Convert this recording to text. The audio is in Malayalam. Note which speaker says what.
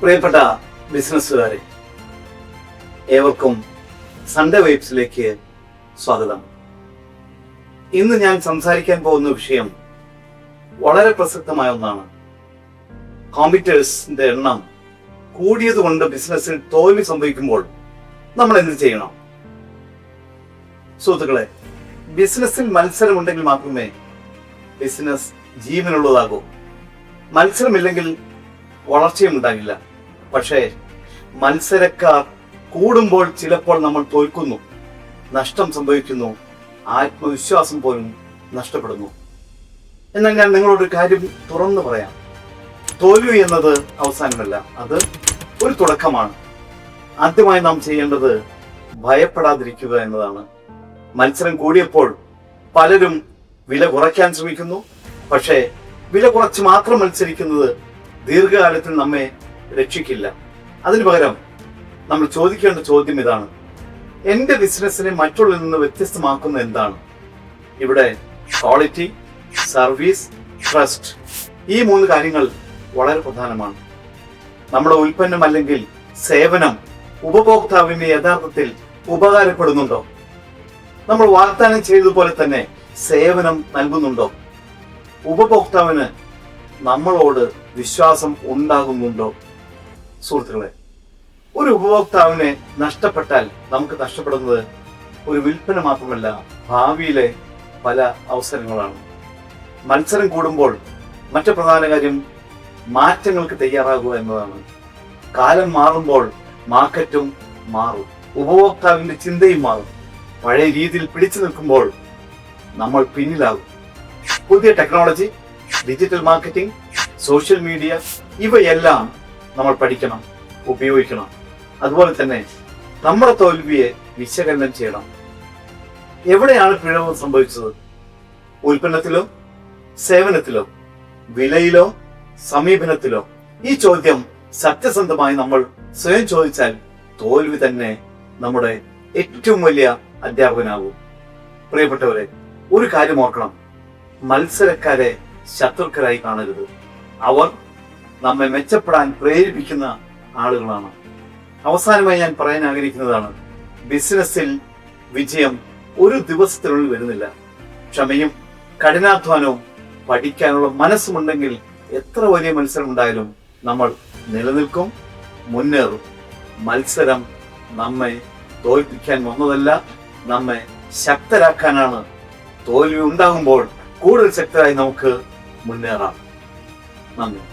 Speaker 1: പ്രിയപ്പെട്ട ബിസിനസ്സുകാരെ, ഏവർക്കും സൺഡേ വൈബ്സിലേക്ക് സ്വാഗതം. ഇന്ന് ഞാൻ സംസാരിക്കാൻ പോകുന്ന വിഷയം വളരെ പ്രസക്തമായ ഒന്നാണ്. കോമ്പറ്റീറ്റേഴ്സിന്റെ എണ്ണം കൂടിയതുകൊണ്ട് ബിസിനസ്സിൽ തോൽവി സംഭവിക്കുമ്പോൾ നമ്മൾ എന്ത് ചെയ്യണം? സുഹൃത്തുക്കളെ, ബിസിനസ്സിൽ മത്സരമുണ്ടെങ്കിൽ മാത്രമേ ബിസിനസ് ജീവനുള്ളതാകൂ. മത്സരമില്ലെങ്കിൽ വളർച്ചയും ഉണ്ടാകില്ല. പക്ഷേ മത്സരക്കാർ കൂടുമ്പോൾ ചിലപ്പോൾ നമ്മൾ തോൽക്കുന്നു, നഷ്ടം സംഭവിക്കുന്നു, ആത്മവിശ്വാസം പോലും നഷ്ടപ്പെടുന്നു. എന്നാൽ ഞാൻ നിങ്ങളോടൊരു കാര്യം തുറന്നു പറയാം. തോൽവി എന്നത് അവസാനമല്ല, അത് ഒരു തുടക്കമാണ്. ആദ്യമായി നാം ചെയ്യേണ്ടത് ഭയപ്പെടാതിരിക്കുക എന്നതാണ്. മത്സരം കൂടിയപ്പോൾ പലരും വില കുറയ്ക്കാൻ ശ്രമിക്കുന്നു. പക്ഷേ വില കുറച്ച് മാത്രം മത്സരിക്കുന്നത് ദീർഘകാലത്തിൽ നമ്മെ രക്ഷിക്കില്ല. അതിനു പകരം നമ്മൾ ചോദിക്കേണ്ട ചോദ്യം ഇതാണ്: എന്റെ ബിസിനസ്സിനെ മറ്റുള്ളവരിൽ നിന്ന് വ്യത്യസ്തമാക്കുന്ന എന്താണ്? ഇവിടെ ക്വാളിറ്റി, സർവീസ്, ട്രസ്റ്റ്, ഈ 3 കാര്യങ്ങൾ വളരെ പ്രധാനമാണ്. നമ്മുടെ ഉൽപ്പന്നം അല്ലെങ്കിൽ സേവനം ഉപഭോക്താവിന് യഥാർത്ഥത്തിൽ ഉപകാരപ്പെടുന്നുണ്ടോ? നമ്മൾ വാഗ്ദാനം ചെയ്തതുപോലെ തന്നെ സേവനം നൽകുന്നുണ്ടോ? ഉപഭോക്താവിന് നമ്മളോട് വിശ്വാസം ഉണ്ടാകുന്നുണ്ടോ? സുഹൃത്തുക്കളെ, ഒരു ഉപഭോക്താവിനെ നഷ്ടപ്പെട്ടാൽ നമുക്ക് നഷ്ടപ്പെടുന്നത് ഒരു വിൽപ്പന മാത്രമല്ല, ഭാവിയിലെ പല അവസരങ്ങളാണ്. മത്സരം കൂടുമ്പോൾ മറ്റു പ്രധാന കാര്യം മാറ്റങ്ങൾക്ക് തയ്യാറാകുക എന്നതാണ്. കാലം മാറുമ്പോൾ മാർക്കറ്റും മാറും, ഉപഭോക്താവിന്റെ ചിന്തയും മാറും. പഴയ രീതിയിൽ പിടിച്ചു നിൽക്കുമ്പോൾ നമ്മൾ പിന്നിലാകും. പുതിയ technology, digital marketing, social media, ഇവയെല്ലാം നമ്മൾ പഠിക്കണം, ഉപയോഗിക്കണം. അതുപോലെ തന്നെ നമ്മുടെ തോൽവിയെ വിശകലനം ചെയ്യണം. എവിടെയാണ് പിഴവ് സംഭവിച്ചത്? ഉൽപ്പന്നത്തിലോ, സേവനത്തിലോ, വിലയിലോ, സമീപനത്തിലോ? ഈ ചോദ്യം സത്യസന്ധമായി നമ്മൾ സ്വയം ചോദിച്ചാൽ തോൽവി തന്നെ നമ്മുടെ ഏറ്റവും വലിയ അധ്യാപകനാകും. പ്രിയപ്പെട്ടവരെ, ഒരു കാര്യം ഓർക്കണം: മത്സരക്കാരെ ശത്രുക്കളായി കാണരുത്. അവർ നമ്മെ മെച്ചപ്പെടാൻ പ്രേരിപ്പിക്കുന്ന ആളുകളാണ്. അവസാനമായി ഞാൻ പറയാൻ ആഗ്രഹിക്കുന്നതാണ്: ബിസിനസ്സിൽ വിജയം ഒരു ദിവസത്തിനുള്ളിൽ വരുന്നില്ല. ക്ഷമയും കഠിനാധ്വാനവും പഠിക്കാനുള്ള മനസ്സുമുണ്ടെങ്കിൽ എത്ര വലിയ മത്സരം ഉണ്ടായാലും നമ്മൾ നിലനിൽക്കും, മുന്നേറും. മത്സരം നമ്മെ തോൽപ്പിക്കാൻ വന്നതല്ല, നമ്മെ ശക്തരാക്കാനാണ്. തോൽവി ഉണ്ടാകുമ്പോൾ കൂടുതൽ ശക്തരായി നമുക്ക് മുന്നേറാം. നന്ദി.